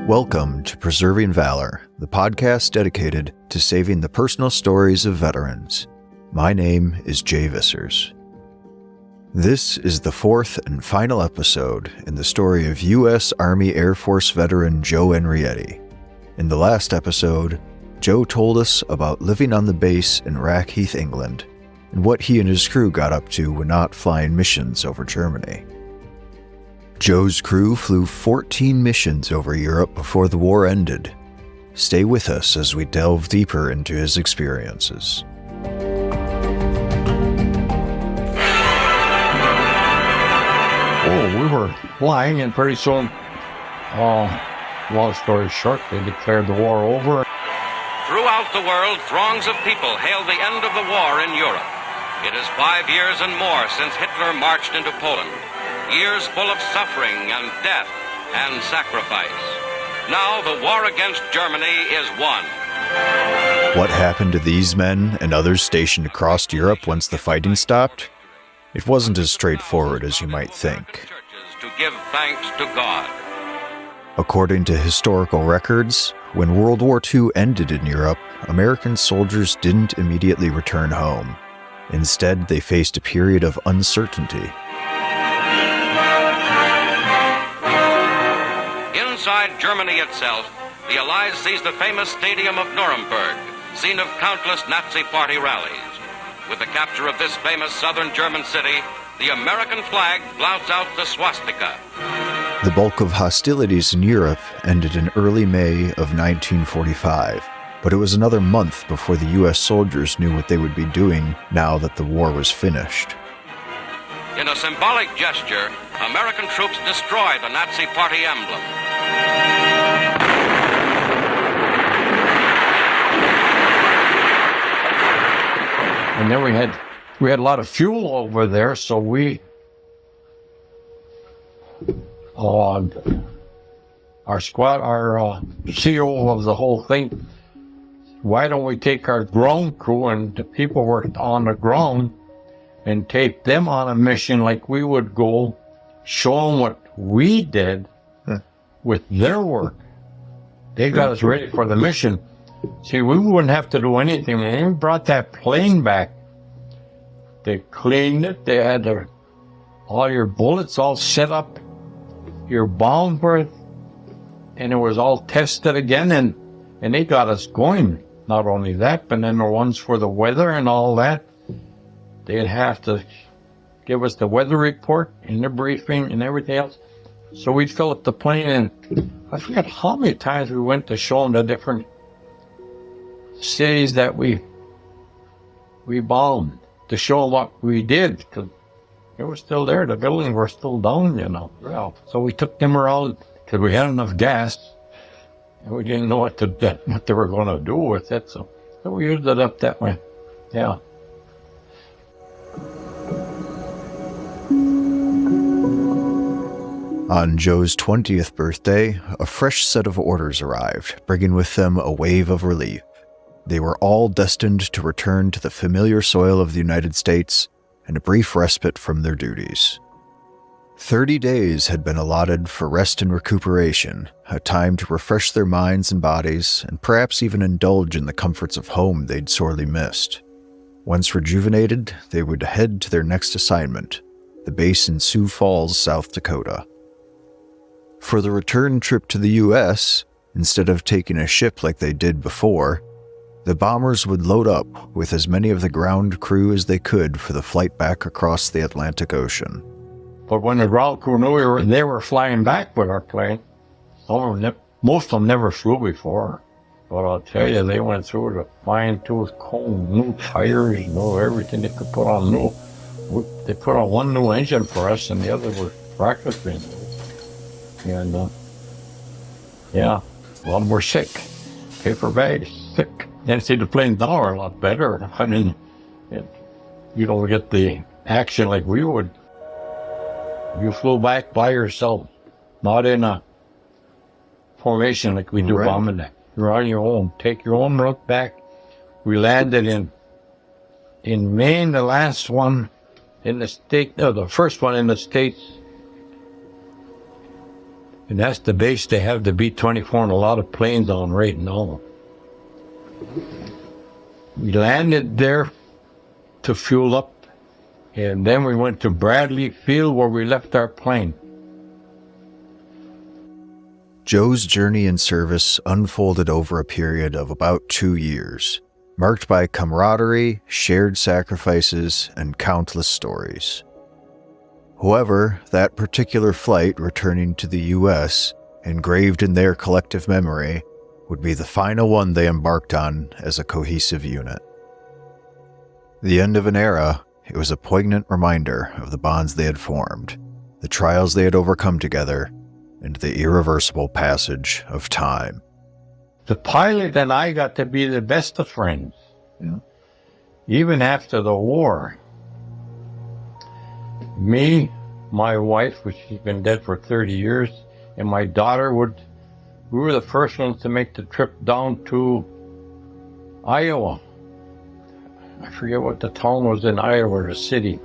Welcome to Preserving Valor, the podcast dedicated to saving the personal stories of veterans. My name is Jay Vissers. This is the fourth and final episode in the story of U.S. Army Air Force veteran Joe Enrietti. In the last episode, Joe told us about living on the base in Rackheath, England, and what he and his crew got up to when not flying missions over Germany. Joe's crew flew 14 missions over Europe before the war ended. Stay with us as we delve deeper into his experiences. We were flying, and pretty soon, long story short, they declared the war over. Throughout the world, throngs of people hailed the end of the war in Europe. It is 5 years and more since Hitler marched into Poland. Years full of suffering and death and sacrifice. Now the war against Germany is won. What happened to these men and others stationed across Europe once the fighting stopped? It wasn't as straightforward as you might think. To give thanks to God. According to historical records, when World War II ended in Europe, American soldiers didn't immediately return home. Instead, they faced a period of uncertainty. Inside Germany itself, the Allies seized the famous stadium of Nuremberg, scene of countless Nazi party rallies. With the capture of this famous southern German city, the American flag flouts out the swastika. The bulk of hostilities in Europe ended in early May of 1945, but it was another month before the U.S. soldiers knew what they would be doing now that the war was finished. In a symbolic gesture, American troops destroy the Nazi party emblem. And then we had a lot of fuel over there, so our squad, our CEO of the whole thing, why don't we take our ground crew and the people were on the ground and take them on a mission like we would go, show them what we did with their work. They got us ready for the mission. See, we wouldn't have to do anything. When we brought that plane back, they cleaned it. They had all your bullets all set up, your bomb berth, and it was all tested again, and they got us going. Not only that, but then the ones for the weather and all that, they'd have to give us the weather report and the briefing and everything else. So we'd fill up the plane, and I forget how many times we went to show them the different cities that we bombed, to show them what we did, because it was still there. The buildings were still down, you know. Well, so we took them around because we had enough gas, and we didn't know what they were going to do with it. So we used it up that way. Yeah. On Joe's 20th birthday, a fresh set of orders arrived, bringing with them a wave of relief. They were all destined to return to the familiar soil of the United States and a brief respite from their duties. 30 days had been allotted for rest and recuperation, a time to refresh their minds and bodies, and perhaps even indulge in the comforts of home they'd sorely missed. Once rejuvenated, they would head to their next assignment, the base in Sioux Falls, South Dakota. For the return trip to the U.S., instead of taking a ship like they did before, the bombers would load up with as many of the ground crew as they could for the flight back across the Atlantic Ocean. But when the ground crew knew they were flying back with our plane, most of them never flew before. But I'll tell you, they went through the fine-tooth comb, new tires, everything they could put on new. They put on one new engine for us, and the other was practice engines. And, a lot of them were sick. Paper bags, sick. And see, the planes now are a lot better. I mean, you don't get the action like we would. You flew back by yourself, not in a formation like we do bombing that. You're on your own. Take your own route back. We landed in Maine, the last one in the state, no, the first one in the States And that's the base they have the B-24 and a lot of planes on right now. We landed there to fuel up, and then we went to Bradley Field where we left our plane. Joe's journey in service unfolded over a period of about 2 years, marked by camaraderie, shared sacrifices, and countless stories. However, that particular flight returning to the U.S., engraved in their collective memory, would be the final one they embarked on as a cohesive unit. The end of an era, it was a poignant reminder of the bonds they had formed, the trials they had overcome together, and the irreversible passage of time. The pilot and I got to be the best of friends. Yeah. Even after the war. Me, my wife, which she's been dead for 30 years, and my daughter we were the first ones to make the trip down to Iowa. I forget what the town was in Iowa, the city.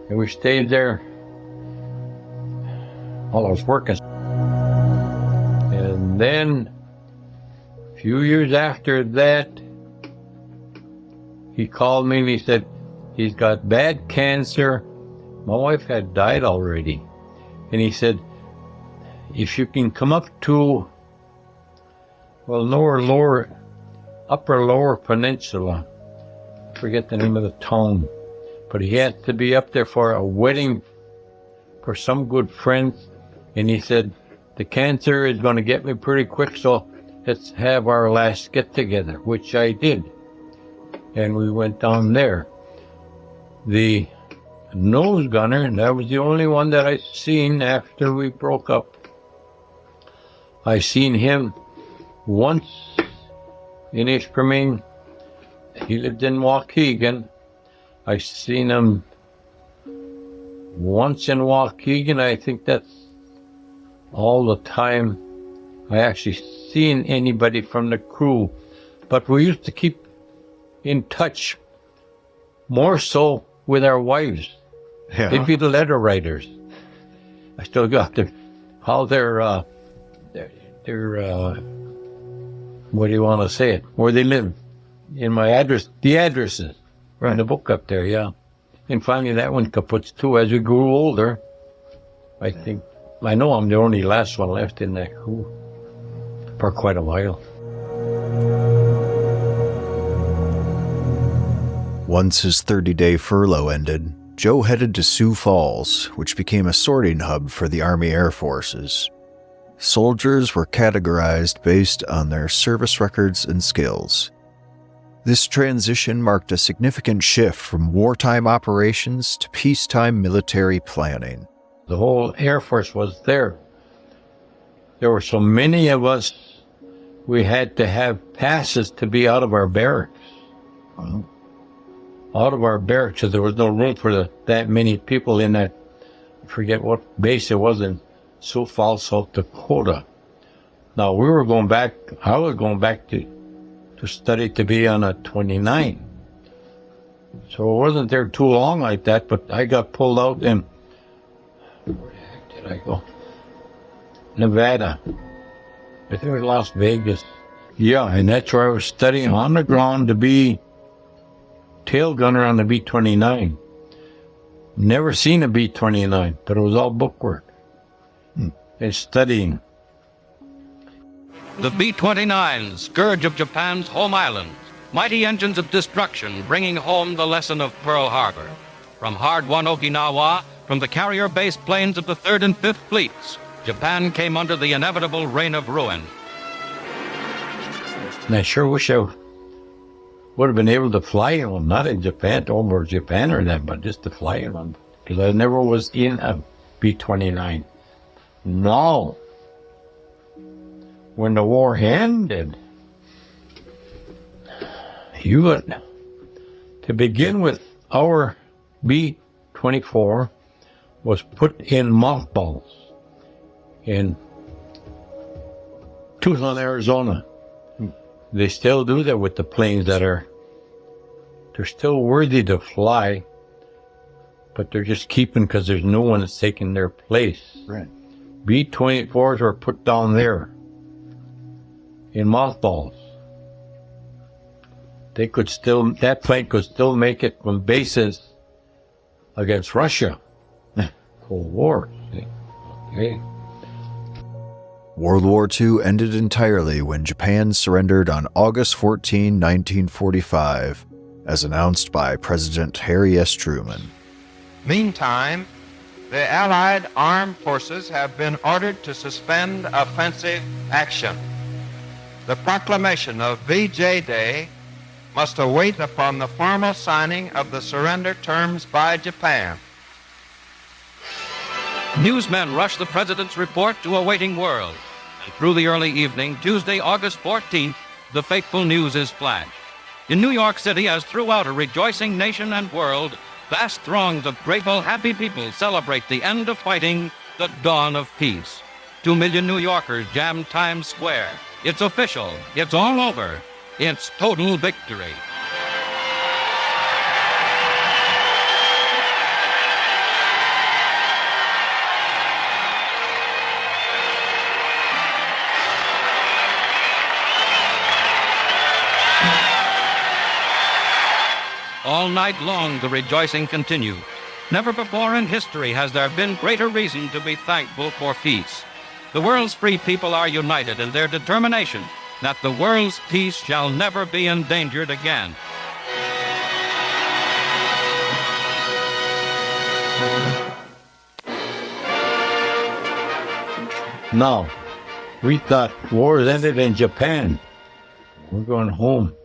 And we stayed there while I was working. And then, a few years after that, he called me and he said, he's got bad cancer. My wife had died already. And he said, if you can come up to, upper lower peninsula, I forget the name of the town, but he had to be up there for a wedding for some good friends. And he said, the cancer is going to get me pretty quick, so let's have our last get together, which I did. And we went down there. The nose gunner, and that was the only one that I seen after we broke up. I seen him once in Ishpeming. He lived in Waukegan. I seen him once in Waukegan. I think that's all the time I actually seen anybody from the crew. But we used to keep in touch more so with our wives. Yeah. They'd be the letter writers. I still got how their what do you want to say it? Where they live. In my address, the addresses. Right. In the book up there, yeah. And finally that one kaput too. As we grew older, I know I'm the only last one left in that crew for quite a while. Once his 30-day furlough ended, Joe headed to Sioux Falls, which became a sorting hub for the Army Air Forces. Soldiers were categorized based on their service records and skills. This transition marked a significant shift from wartime operations to peacetime military planning. The whole Air Force was there. There were so many of us, we had to have passes to be out of our barracks. Out of our barracks, so there was no room for that many people in that, I forget what base it was in Sioux Falls, South Dakota. Now I was going back to study to be on a 29. So it wasn't there too long like that, but I got pulled out in, where the heck did I go? Nevada. I think it was Las Vegas. Yeah, and that's where I was studying on the ground to be tail gunner on the B-29. Never seen a B-29, but it was all bookwork. And studying. The B-29, scourge of Japan's home islands, mighty engines of destruction bringing home the lesson of Pearl Harbor. From hard-won Okinawa, from the carrier-based planes of the 3rd and 5th Fleets, Japan came under the inevitable reign of ruin. And I sure wish I would have been able to fly in one, not in Japan, over Japan or that, but just to fly in one, because I never was in a B-29. No. When the war ended, to begin with, our B-24 was put in mothballs in Tucson, Arizona. They still do that with the planes they're still worthy to fly, but they're just keeping because there's no one that's taking their place. Right. B-24s were put down there in mothballs. That plane could still make it from bases against Russia. Cold War. Okay. World War II ended entirely when Japan surrendered on August 14, 1945, as announced by President Harry S. Truman. Meantime, the Allied armed forces have been ordered to suspend offensive action. The proclamation of VJ Day must await upon the formal signing of the surrender terms by Japan. Newsmen rushed the president's report to a waiting world. And through the early evening, Tuesday, August 14th, the fateful news is flashed. In New York City, as throughout a rejoicing nation and world, vast throngs of grateful, happy people celebrate the end of fighting, the dawn of peace. 2 million New Yorkers jam Times Square. It's official. It's all over. It's total victory. All night long, the rejoicing continued. Never before in history has there been greater reason to be thankful for peace. The world's free people are united in their determination that the world's peace shall never be endangered again. Now, we thought wars ended in Japan. We're going home.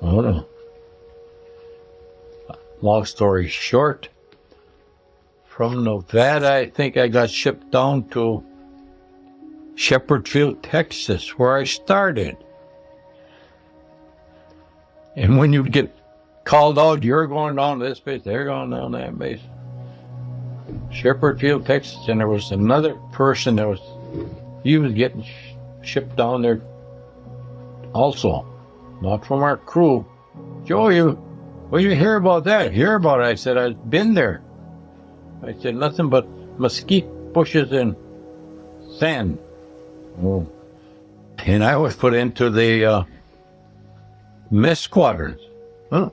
Oh no. Long story short, from Nevada, I think I got shipped down to Shepherdfield, Texas, where I started. And when you get called out, you're going down this base, they're going down that base. Shepherdfield, Texas, and there was another person he was getting shipped down there also, not from our crew. Joe, what do you hear about that? Hear about it? I said, I've been there. I said, nothing but mesquite bushes and sand. Oh. And I was put into the mess squadrons. Huh.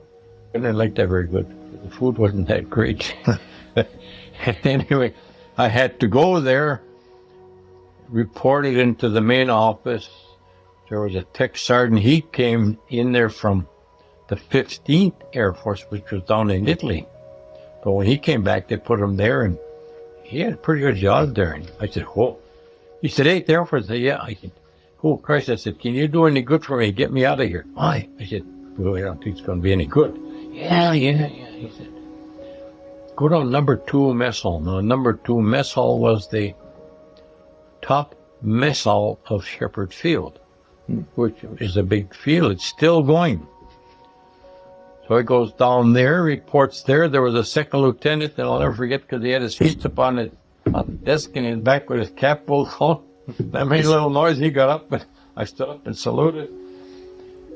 I didn't like that very good. The food wasn't that great. And anyway, I had to go there, reported into the main office. There was a tech sergeant. He came in there from the 15th Air Force, which was down in Italy. But when he came back, they put him there, and he had a pretty good job there. And I said, whoa. He said, 8th Air Force. I said, yeah. I said, oh, Christ. I said, can you do any good for me? Get me out of here. Why? I said, well, I don't think it's going to be any good. Yeah. He said, go to number 2 mess hall. Now, number 2 mess hall was the top mess hall of Shepherd Field, which is a big field. It's still going. So he goes down there, reports there. There was a second lieutenant that I'll never forget because he had his feet up on the desk and his back with his cap pulled on. That made a little noise. He got up, and I stood up and saluted.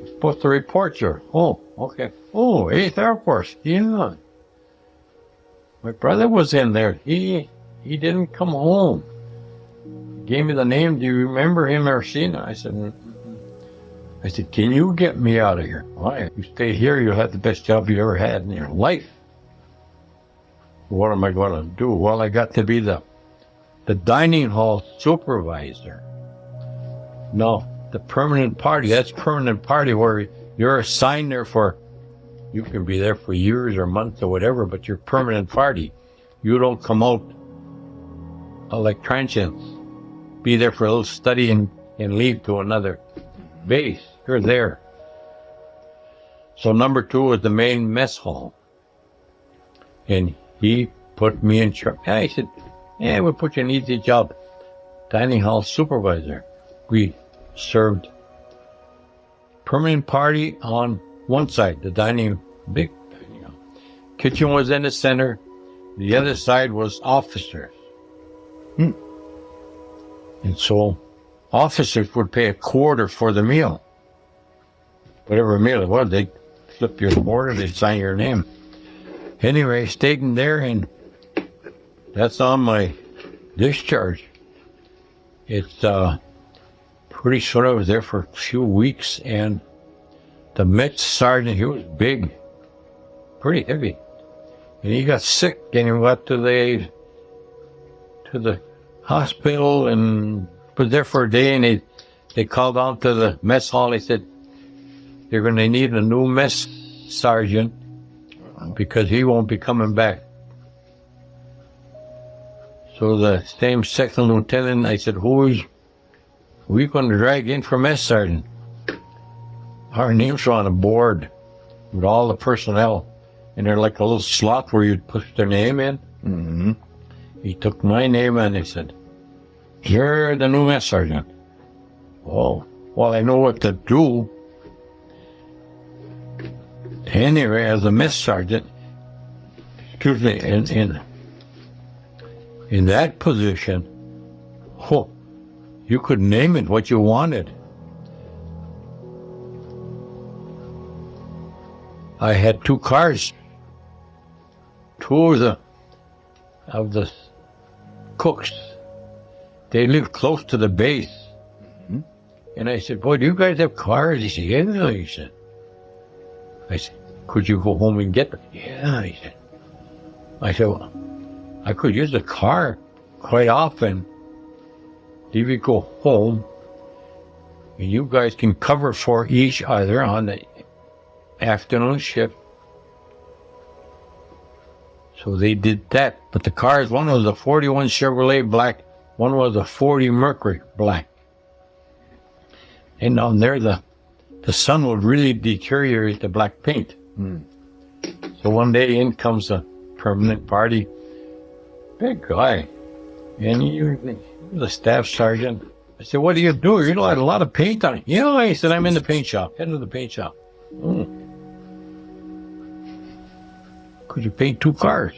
He's supposed to report you. Oh, okay. Oh, 8th Air Force. Yeah. My brother was in there. He didn't come home. He gave me the name. Do you remember him or seen it? I said, can you get me out of here? Why? You stay here, you'll have the best job you ever had in your life. What am I going to do? Well, I got to be the dining hall supervisor. No, the permanent party. That's permanent party where you're assigned there for, you can be there for years or months or whatever, but you're permanent party. You don't come out like transients. Be there for a little study and leave to another base. You're there. So number 2 was the main mess hall. And he put me in charge. I said, yeah, we'll put you in an easy job. Dining hall supervisor. We served permanent party on one side, the dining, big kitchen was in the center. The other side was officers. And so officers would pay a quarter for the meal. Whatever meal it was, they'd flip your quarter, they'd sign your name. Anyway, stayed in there, and that's on my discharge, it's pretty soon I was there for a few weeks, and the med sergeant, he was big, pretty heavy, and he got sick, and he went to the hospital and was there for a day, and they called down to the mess hall. They said they're going to need a new mess sergeant because he won't be coming back. So the same second lieutenant, I said, who are we going to drag in for mess sergeant? Our names are on a board with all the personnel, and they're like a little slot where you'd push their name in. Mm-hmm. He took my name and he said, you're the new mess sergeant. Oh, well, I know what to do. Anyway, as a mess sergeant, excuse me, in that position, oh, you could name it what you wanted. I had 2 cars. 2 of the cooks, they lived close to the base. Mm-hmm. And I said, boy, do you guys have cars? He said, yeah, he said. I said, could you go home and get them? Yeah, he said. I said, well, I could use the car quite often. If you go home, and you guys can cover for each other on the afternoon shift. So they did that. But the cars, one was a 41 Chevrolet black, one was a 40 Mercury black. And on there, the sun would really deteriorate the black paint. Mm. So one day in comes a permanent party, big guy, and he was a staff sergeant. I said, what do? You know, I had a lot of paint on it. Yeah, he said, I'm in the paint shop, head of the paint shop. Mm. Could you paint 2 cars?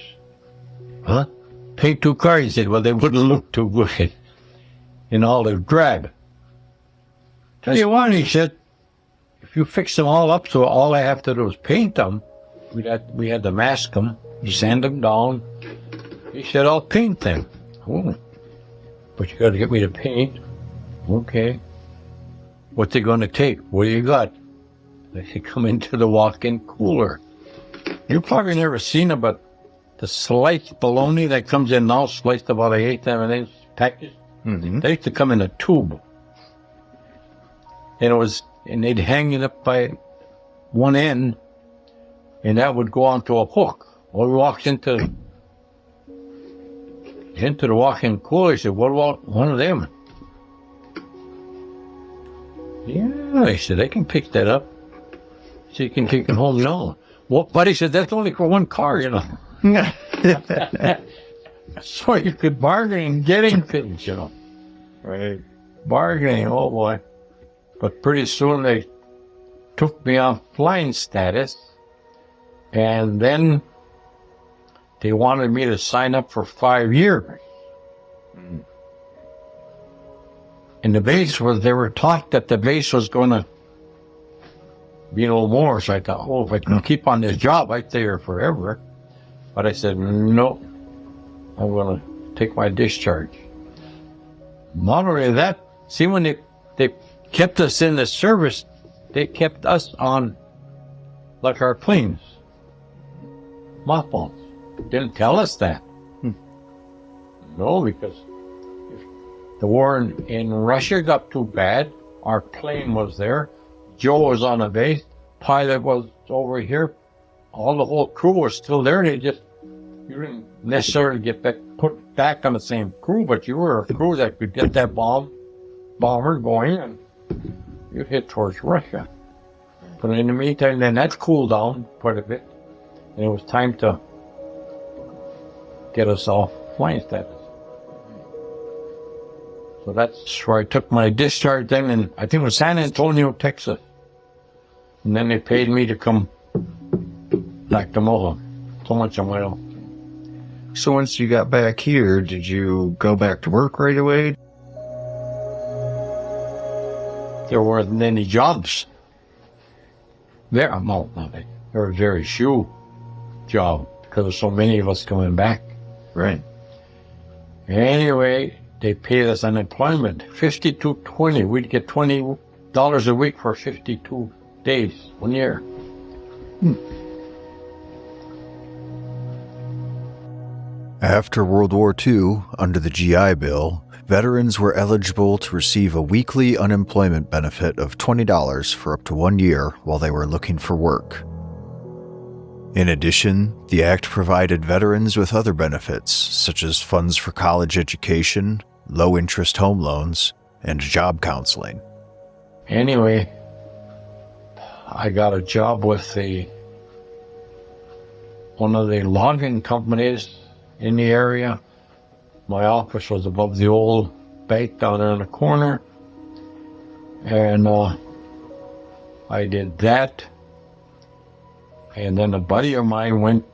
Huh? Paint 2 cars? He said, well, they wouldn't look too good in all the drab. Tell you what, he said, if you fix them all up so all I have to do is paint them, we had to mask them, sand them down. He said, I'll paint them. Oh, but you got to get me to paint. Okay. What's they going to take? What do you got? They said, come into the walk-in cooler. You've probably never seen it, but the sliced bologna that comes in now, sliced about 1/8 M&M's package, they used to come in a tube. And they'd hang it up by one end, and that would go onto a hook. Well, we walked into the walk-in cooler. He said, what about one of them? Yeah, he said, I can pick that up. So you can take it home now. Well, but he said, that's only for 1 car, you know. So you could bargain and getting things, you know. Right. Bargaining, oh boy. But pretty soon they took me off flying status, and then they wanted me to sign up for 5 years. Mm. And they were taught that the base was going to be a little more, so I thought, oh, if I can keep on this job, I'd stay here forever. But I said, no, I'm going to take my discharge. Not only that, see, when they kept us in the service, they kept us on, like our planes, mothballs. Didn't tell us that. No, because if the war in Russia got too bad, our plane was there, Joe was on the base, pilot was over here, the whole crew was still there. You didn't necessarily put back on the same crew, but you were a crew that could get that bomber going, and you'd hit towards Russia. But in the meantime, then that cooled down quite a bit, and it was time to get us off flying status. So that's where I took my discharge then, and I think it was San Antonio, Texas. And then they paid me to come back to Mola. So much on my own. So once you got back here, did you go back to work right away? There weren't any jobs. There were very few jobs because of so many of us coming back. Right. Anyway, they paid us unemployment, $52.20. We'd get $20 a week for 52 days, 1 year. After World War II, under the GI Bill, veterans were eligible to receive a weekly unemployment benefit of $20 for up to 1 year while they were looking for work. In addition, the Act provided veterans with other benefits, such as funds for college education, low-interest home loans, and job counseling. Anyway, I got a job with one of the logging companies in the area. My office was above the old bank down there in the corner, and I did that. And then a buddy of mine went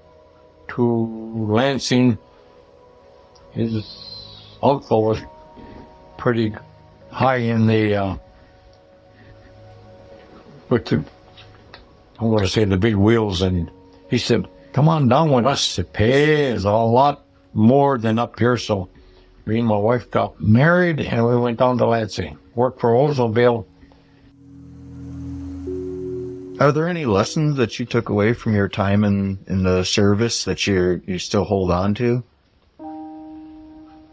to Lansing. His uncle was pretty high in the with the, I'm going to say, the big wheels, and he said, "Come on down with us. The pay is a lot more than up here." So me and my wife got married, and we went down to Lansing, worked for Oldsmobile. Are there any lessons that you took away from your time in the service that you still hold on to?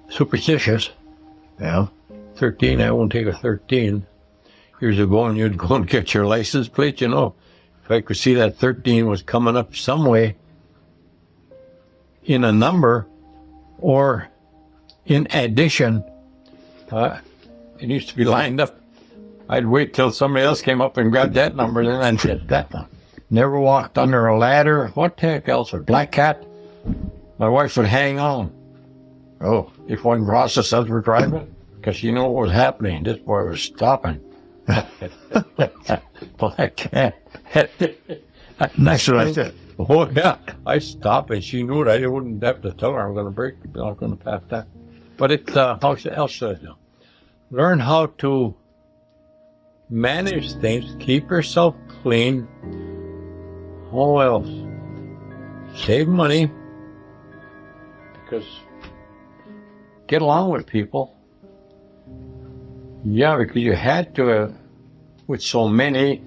Superstitious. Yeah. 13, I won't take a 13. Years ago, and you'd go and get your license plate, you know. If I could see that 13 was coming up some way in a number or in addition, it used to be lined up. I'd wait till somebody else came up and grabbed that number, then I'd hit that one. Never walked under a ladder. What the heck else? A black cat? My wife would hang on. Oh. If one crossed us as we're driving, because she knew what was happening. This boy was stopping. Black cat. That's what I said. Oh, yeah. I stopped, and she knew it. I wouldn't have to tell her I'm going to brake. I'm not going to pass that. But it, how else should I do? Learn how to manage things, keep yourself clean. What else? Save money, because get along with people. Yeah, because you had to, with so many.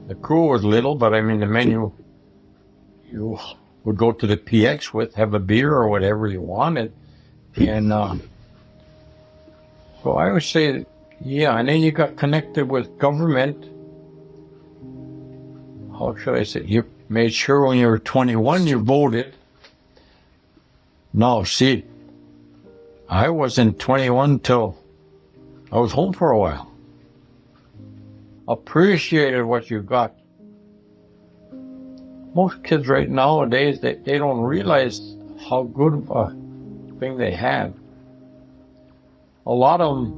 The crew was little, but I mean the men you would go to the PX with, have a beer or whatever you wanted. And so I would say, yeah, and then you got connected with government. How should I say? You made sure when you were 21 you voted. No, see, I wasn't 21 till I was home for a while. Appreciated what you got. Most kids right nowadays, they don't realize how good of a thing they have. A lot of them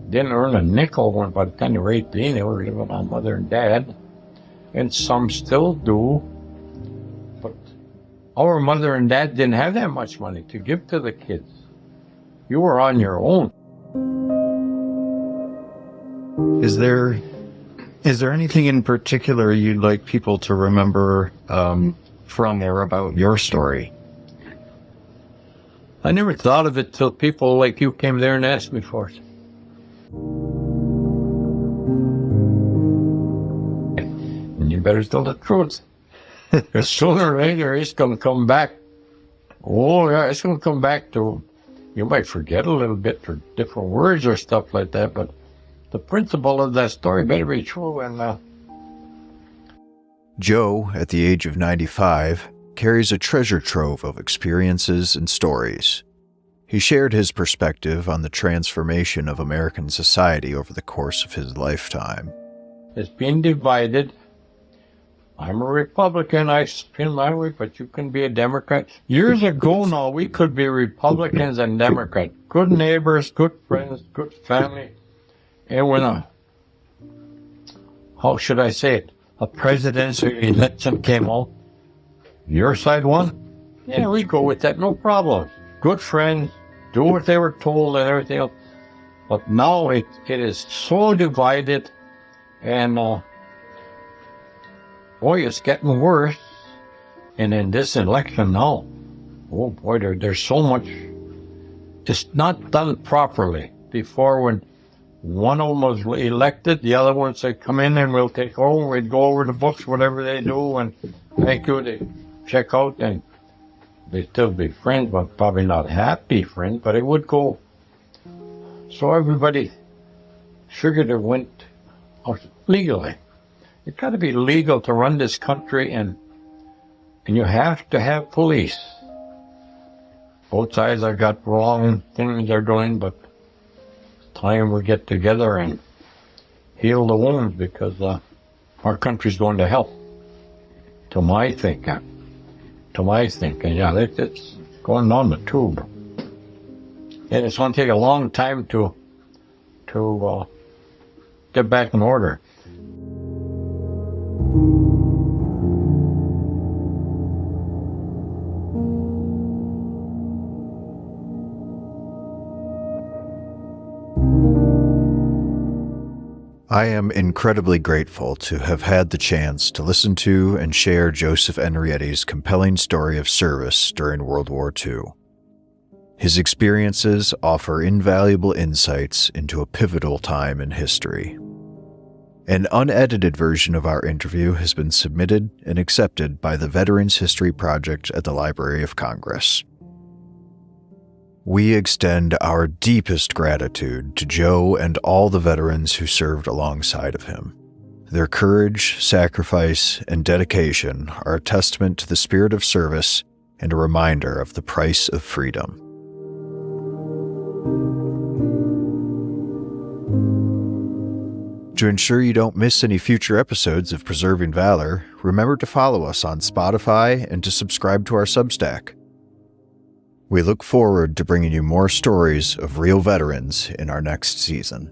didn't earn a nickel when by the time they were 18, they were living on mother and dad. And some still do. But our mother and dad didn't have that much money to give to the kids. You were on your own. Is there anything in particular you'd like people to remember from there about your story? I never thought of it till people like you came there and asked me for it. And you better tell the truth. Because sooner or later it's going to come back. Oh, yeah, it's going to come back to, you might forget a little bit for different words or stuff like that, but the principle of that story better be true. And Joe, at the age of 95, carries a treasure trove of experiences and stories. He shared his perspective on the transformation of American society over the course of his lifetime. It's been divided. I'm a Republican, I spin my way, but you can be a Democrat. Years ago now, we could be Republicans and Democrats. Good neighbors, good friends, good family. And when how should I say it? A presidential election came out. Your side won? Yeah, we go with that, no problem. Good friends, do what they were told and everything else. But now it is so divided, and boy, it's getting worse. And in this election now, oh boy, there's so much it's not done properly. Before, when one of them was elected, the other ones said, come in and we'll take over. We'd go over the books, whatever they do, and thank you. They check out, and they'd still be friends, but probably not happy friends, but it would go. So everybody figured it went legally. It's got to be legal to run this country, and you have to have police. Both sides have got wrong things they're doing, but it's time we get together and heal the wounds, because our country's going to hell. To my thinking, yeah, it's going down the tube. And it's going to take a long time to get back in order. I am incredibly grateful to have had the chance to listen to and share Joseph Enrietti's compelling story of service during World War II. His experiences offer invaluable insights into a pivotal time in history. An unedited version of our interview has been submitted and accepted by the Veterans History Project at the Library of Congress. We extend our deepest gratitude to Joe and all the veterans who served alongside of him. Their courage, sacrifice, and dedication are a testament to the spirit of service and a reminder of the price of freedom. To ensure you don't miss any future episodes of Preserving Valor, remember to follow us on Spotify and to subscribe to our Substack. We look forward to bringing you more stories of real veterans in our next season.